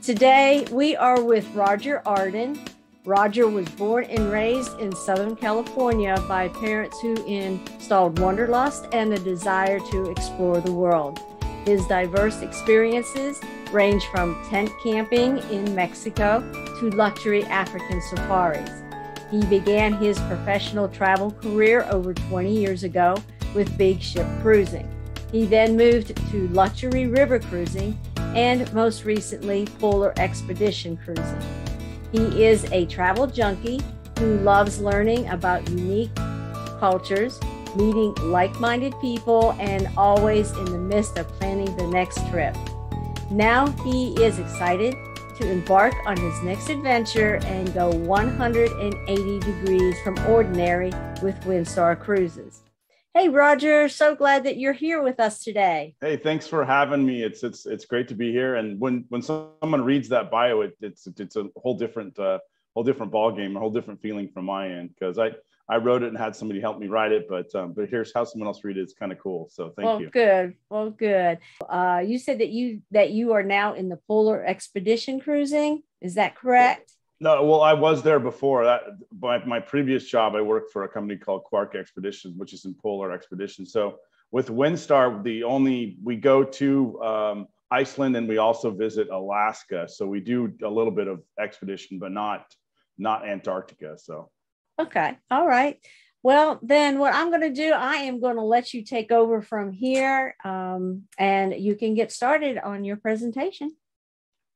Today, we are with Roger Arden. Roger was born and raised in Southern California by parents who installed wanderlust and a desire to explore the world. His diverse experiences range from tent camping in Mexico to luxury African safaris. He began his professional travel career over 20 years ago with big ship cruising. He then moved to luxury river cruising and most recently polar expedition cruising. He is a travel junkie who loves learning about unique cultures, meeting like-minded people, and always in the midst of planning the next trip. Now he is excited to embark on his next adventure and go 180 degrees from ordinary with Windstar Cruises. Hey, Roger, so glad that you're here with us today. Hey, thanks for having me. It's great to be here. And when someone reads that bio, it's a whole different ball game, a whole different feeling from my end, because I wrote it and had somebody help me write it, but here's how someone else read it. It's kind of cool. So thank you. Well, good. You said that you are now in the polar expedition cruising. Is that correct? No, well, I was there before that. My previous job, I worked for a company called Quark Expeditions, which is in polar expedition. So with Windstar, we go to Iceland, and we also visit Alaska. So we do a little bit of expedition, but not Antarctica. So. Okay. All right. Well, then what I'm going to do, I am going to let you take over from here, and you can get started on your presentation.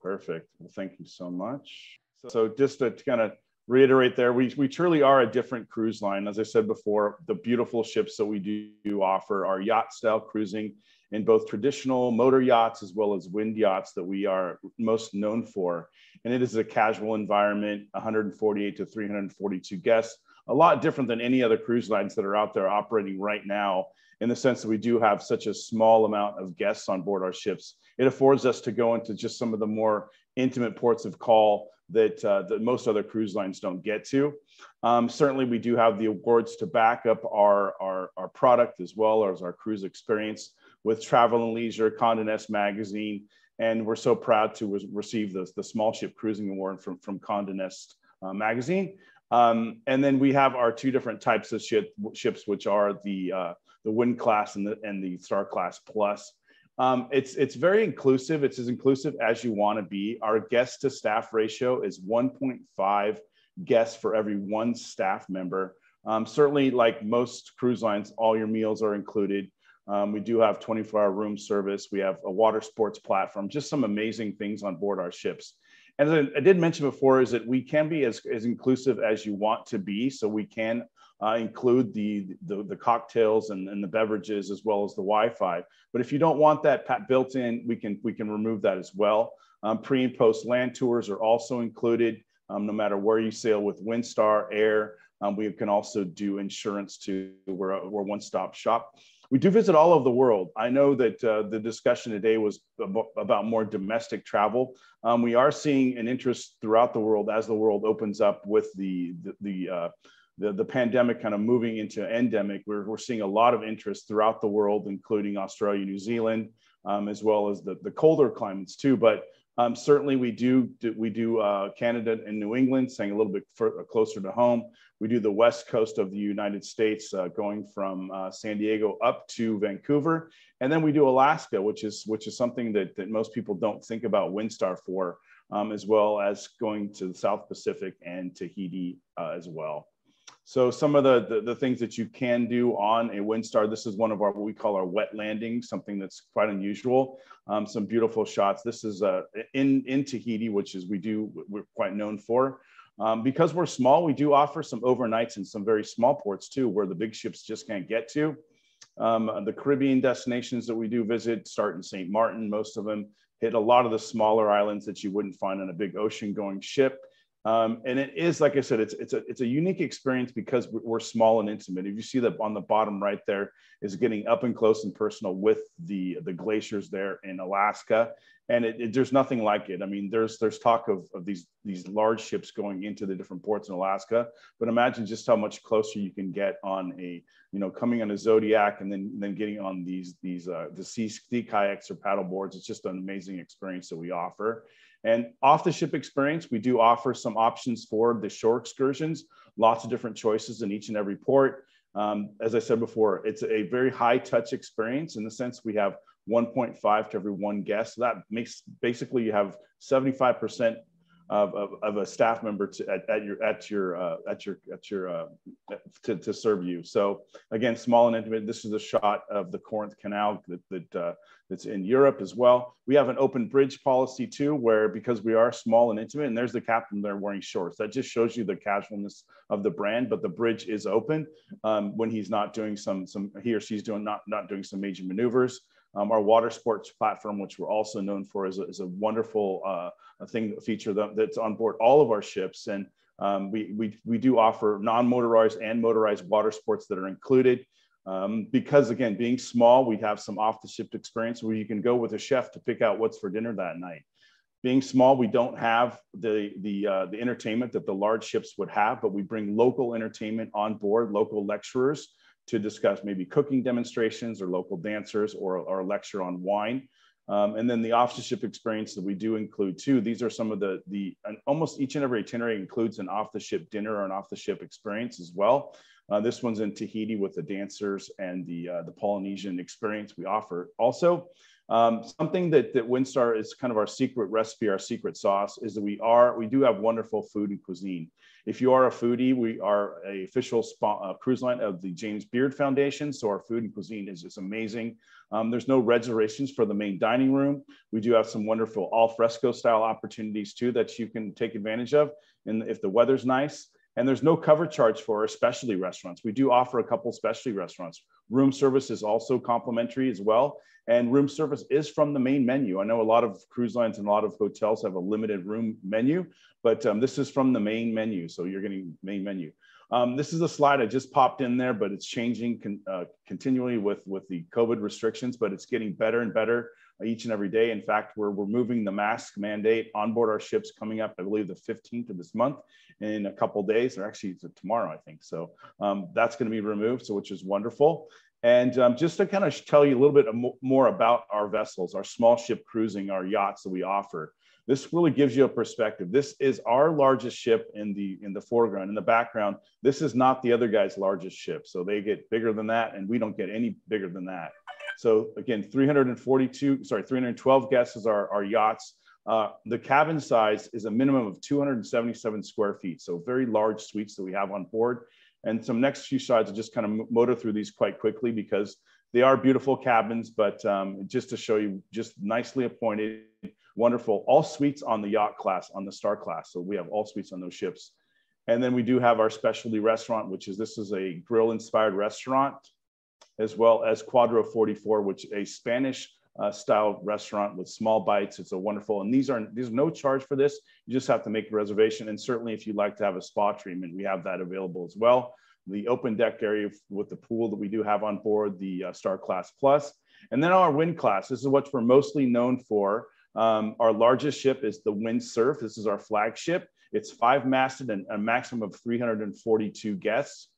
Perfect. Well, thank you so much. So just to kind of reiterate there, we truly are a different cruise line. As I said before, the beautiful ships that we do offer are yacht style cruising in both traditional motor yachts as well as wind yachts that we are most known for. And it is a casual environment, 148 to 342 guests, a lot different than any other cruise lines that are out there operating right now, in the sense that we do have such a small amount of guests on board our ships. It affords us to go into just some of the more intimate ports of call that most other cruise lines don't get to. Certainly, we do have the awards to back up our product, as well as our cruise experience, with Travel and Leisure, Condé Nast Magazine, and we're so proud to receive the Small Ship Cruising Award from Condé Nast Magazine. And then we have our two different types of ships, which are the Wind Class and the Star Class Plus. It's very inclusive. It's as inclusive as you want to be. Our guest to staff ratio is 1.5 guests for every one staff member. Certainly, like most cruise lines, all your meals are included. We do have 24-hour room service. We have a water sports platform, just some amazing things on board our ships. And as I did mention before, is that we can be as inclusive as you want to be. So we can include the cocktails and the beverages, as well as the Wi-Fi. But if you don't want that built in, we can remove that as well. Pre and post land tours are also included, no matter where you sail with Windstar Air. We can also do insurance too. We're a one-stop shop. We do visit all over the world. I know that the discussion today was about more domestic travel. We are seeing an interest throughout the world as the world opens up with the pandemic kind of moving into endemic. We're seeing a lot of interest throughout the world, including Australia, New Zealand, as well as the colder climates too. But certainly we do Canada and New England, staying a little bit closer to home. We do the West Coast of the United States, going from San Diego up to Vancouver. And then we do Alaska, which is something that most people don't think about Windstar for, as well as going to the South Pacific and Tahiti as well. So some of the things that you can do on a Windstar, this is one of what we call our wet landings, something that's quite unusual. Some beautiful shots. This is in Tahiti, which is we're quite known for. Because we're small, we do offer some overnights in some very small ports too, where the big ships just can't get to. The Caribbean destinations that we do visit start in St. Martin. Most of them hit a lot of the smaller islands that you wouldn't find on a big ocean-going ship. And it is, like I said, it's a unique experience because we're small and intimate. If you see that on the bottom right there is getting up and close and personal with the glaciers there in Alaska. And there's nothing like it. I mean, there's talk of these large ships going into the different ports in Alaska, but imagine just how much closer you can get on coming on a Zodiac and then getting on the sea kayaks or paddle boards. It's just an amazing experience that we offer. And off the ship experience, we do offer some options for the shore excursions, lots of different choices in each and every port. As I said before, it's a very high touch experience in the sense we have 1.5 to every one guest. So that makes basically you have 75% of a staff member to serve you. So again, small and intimate. This is a shot of the Corinth Canal that's in Europe as well. We have an open bridge policy too, where because we are small and intimate, and there's the captain there wearing shorts. That just shows you the casualness of the brand, but the bridge is open when he's not doing he or she's doing not doing some major maneuvers. Our water sports platform, which we're also known for, is a wonderful feature that's on board all of our ships. And we do offer non-motorized and motorized water sports that are included. Because again, being small, we have some off-the-ship experience where you can go with a chef to pick out what's for dinner that night. Being small, we don't have the entertainment that the large ships would have, but we bring local entertainment on board, local lecturers to discuss maybe cooking demonstrations or local dancers or a lecture on wine. And then the off-the-ship experience that we do include too. These are some of almost each and every itinerary includes an off-the-ship dinner or an off-the-ship experience as well. This one's in Tahiti with the dancers and the Polynesian experience we offer. Also, something that Windstar is kind of our secret recipe, our secret sauce, is that we do have wonderful food and cuisine. If you are a foodie, we are an official cruise line of the James Beard Foundation. So our food and cuisine is just amazing. There's no reservations for the main dining room. We do have some wonderful al fresco style opportunities too that you can take advantage of, and if the weather's nice. And there's no cover charge for our specialty restaurants. We do offer a couple specialty restaurants. Room service is also complimentary as well. And room service is from the main menu. I know a lot of cruise lines and a lot of hotels have a limited room menu, but this is from the main menu. So you're getting main menu. This is a slide I just popped in there, but it's changing continually with the COVID restrictions, but it's getting better and better each and every day. In fact, we're moving the mask mandate on board our ships coming up, I believe, the 15th of this month in a couple of days, or actually it's tomorrow, I think. So that's going to be removed, so which is wonderful. And just to kind of tell you a little bit more about our vessels, our small ship cruising, our yachts that we offer. This really gives you a perspective. This is our largest ship in the foreground. In the background, this is not the other guy's largest ship. So they get bigger than that, and we don't get any bigger than that. So again, 312 guests is our yachts. The cabin size is a minimum of 277 square feet. So very large suites that we have on board. And some next few slides, I'll just kind of motor through these quite quickly because they are beautiful cabins, but just to show you, just nicely appointed, wonderful, all suites on the yacht class, on the Star class. So we have all suites on those ships. And then we do have our specialty restaurant, this is a grill-inspired restaurant, as well as Quadro 44, which is a Spanish style restaurant with small bites. It's a wonderful, and there's no charge for this. You just have to make a reservation. And certainly if you'd like to have a spa treatment, we have that available as well. The open deck area with the pool that we do have on board, the Star Class Plus. And then our Wind Class, this is what we're mostly known for. Our largest ship is the Wind Surf. This is our flagship. It's 5-masted and a maximum of 342 guests.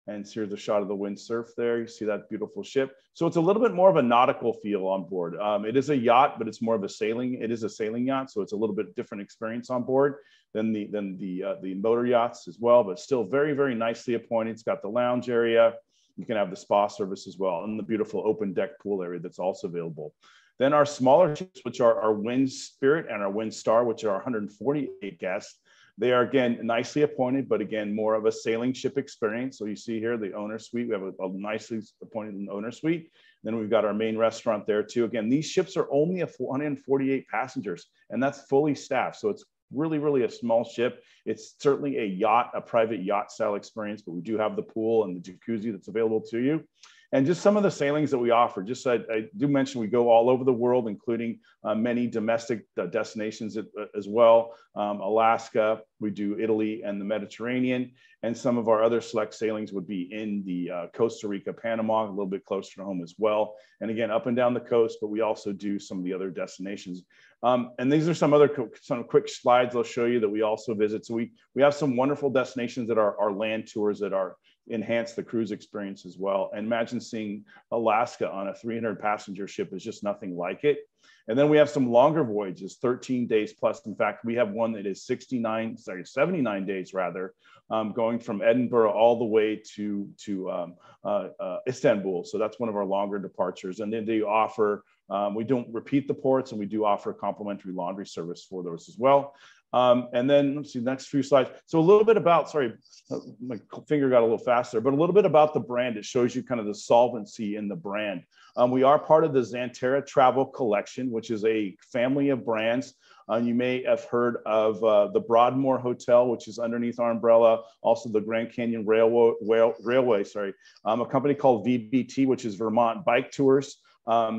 And here's a shot of the Wind Surf there. You see that beautiful ship. So it's a little bit more of a nautical feel on board. It is a yacht, but it's more of a sailing. It is a sailing yacht, so it's a little bit different experience on board than the motor yachts as well. But still very, very nicely appointed. It's got the lounge area. You can have the spa service as well, and the beautiful open deck pool area that's also available. Then our smaller ships, which are our Wind Spirit and our Wind Star, which are 148 guests. They are, again, nicely appointed, but again, more of a sailing ship experience. So you see here the owner suite. We have a nicely appointed owner suite. Then we've got our main restaurant there too. Again, these ships are only 148 passengers, and that's fully staffed. So it's really, really a small ship. It's certainly a yacht, a private yacht style experience, but we do have the pool and the jacuzzi that's available to you. And just some of the sailings that we offer, just I do mention we go all over the world, including many domestic destinations as well. Alaska, we do Italy and the Mediterranean. And some of our other select sailings would be in the Costa Rica, Panama, a little bit closer to home as well. And again, up and down the coast, but we also do some of the other destinations. And these are some quick slides I'll show you that we also visit. So we have some wonderful destinations that are land tours that are enhance the cruise experience as well. And imagine seeing Alaska on a 300 passenger ship is just nothing like it. And then we have some longer voyages, 13 days plus. In fact, we have one that is 79 days rather, going from Edinburgh all the way to Istanbul. So that's one of our longer departures. And then they offer, we don't repeat the ports, and we do offer complimentary laundry service for those as well. And then let's see, next few slides. So a little bit about, sorry, my finger got a little faster, but a little bit about the brand. It shows you kind of the solvency in the brand. We are part of the Xanterra Travel Collection, which is a family of brands. You may have heard of the Broadmoor Hotel, which is underneath our umbrella. Also the Grand Canyon Railway, a company called VBT, which is Vermont Bike Tours,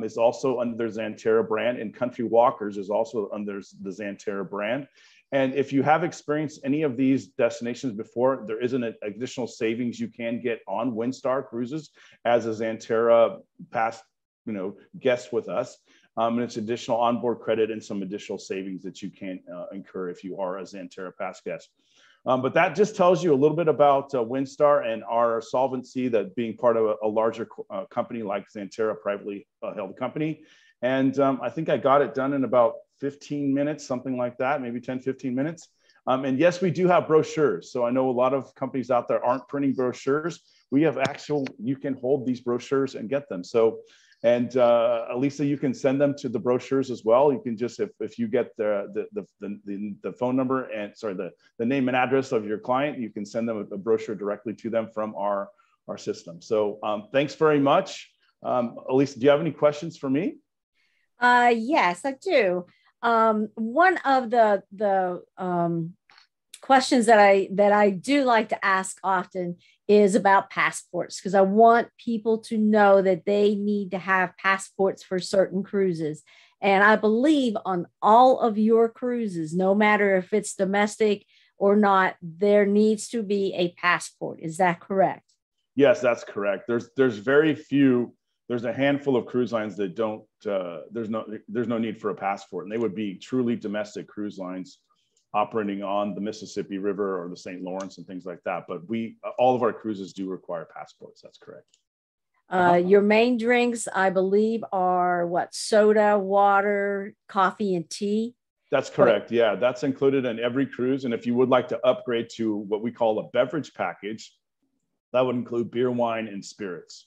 is also under Xanterra brand, and Country Walkers is also under the Xanterra brand. And if you have experienced any of these destinations before, there is an additional savings you can get on Windstar cruises as a Xanterra past, guest with us. And it's additional onboard credit and some additional savings that you can incur if you are a Xanterra past guest. But that just tells you a little bit about Windstar and our solvency, that being part of a larger company like Xanterra, privately held company. And I think I got it done in about 15 minutes, something like that, maybe 10, 15 minutes. And yes, we do have brochures. So I know a lot of companies out there aren't printing brochures. We have you can hold these brochures and get them. So, and Elisa, you can send them to the brochures as well. You can just, if you get the phone number and the name and address of your client, you can send them a brochure directly to them from our system. So thanks very much. Elisa, do you have any questions for me? Yes, I do. One of the questions that I do like to ask often is about passports, because I want people to know that they need to have passports for certain cruises. And I believe on all of your cruises, no matter if it's domestic or not, there needs to be a passport. Is that correct? Yes, that's correct. There's very few. There's a handful of cruise lines that don't, there's no need for a passport, and they would be truly domestic cruise lines operating on the Mississippi River or the St. Lawrence and things like that. But all of our cruises do require passports. That's correct. Your main drinks, I believe, are what? Soda, water, coffee, and tea? That's correct. Yeah, that's included in every cruise. And if you would like to upgrade to what we call a beverage package, that would include beer, wine, and spirits.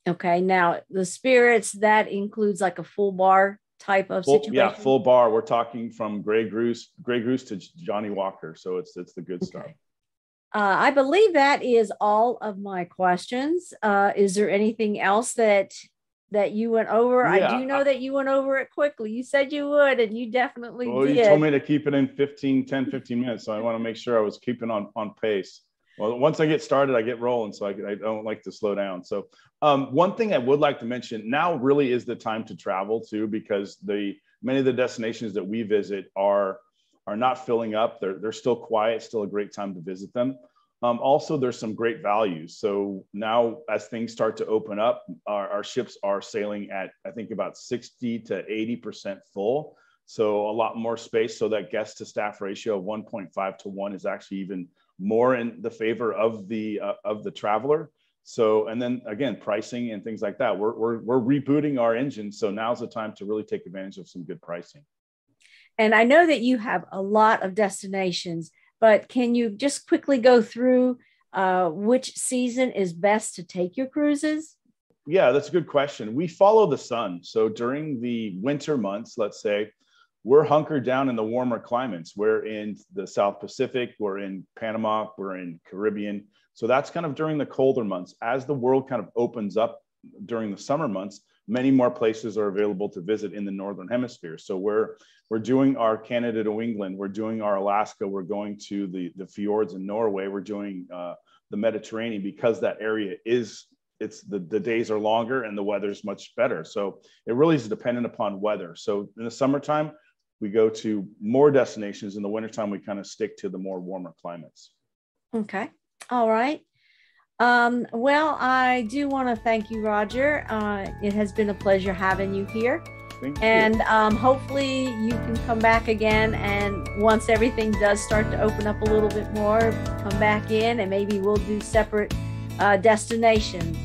Okay. Now the spirits, that includes like a full bar type of situation? Yeah, full bar. We're talking from Grey Goose to Johnny Walker. So it's the good stuff. I believe that is all of my questions. Is there anything else that you went over? Yeah. I do know that you went over it quickly. You said you would, and you definitely did. You told me to keep it in 15 minutes. So I want to make sure I was keeping on pace. Well, once I get started, I get rolling. So I don't like to slow down. So one thing I would like to mention, now really is the time to travel too, because many of the destinations that we visit are not filling up. They're still quiet, still a great time to visit them. Also, there's some great values. So now as things start to open up, our ships are sailing at, I think, about 60 to 80% full. So a lot more space. So that guest to staff ratio of 1.5 to 1 is actually even more in the favor of the traveler. So, and then again, pricing and things like that. We're rebooting our engine. So now's the time to really take advantage of some good pricing. And I know that you have a lot of destinations, but can you just quickly go through which season is best to take your cruises? Yeah, that's a good question. We follow the sun. So during the winter months, let's say, we're hunkered down in the warmer climates. We're in the South Pacific, we're in Panama, we're in Caribbean. So that's kind of during the colder months. As the world kind of opens up during the summer months, many more places are available to visit in the Northern Hemisphere. So we're doing our Canada to England, we're doing our Alaska, we're going to the fjords in Norway, we're doing the Mediterranean, because that area the days are longer and the weather's much better. So it really is dependent upon weather. So in the summertime, we go to more destinations. In the wintertime, we kind of stick to the more warmer climates. Okay. All right. Well, I do want to thank you, Roger. It has been a pleasure having you here. Thank you. And hopefully you can come back again. And once everything does start to open up a little bit more, come back in and maybe we'll do separate destinations.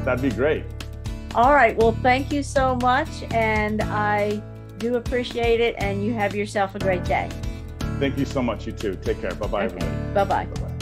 That'd be great. All right. Well, thank you so much. And I do appreciate it. And you have yourself a great day. Thank you so much. You too. Take care. Bye-bye, everybody. Bye-bye. Bye-bye.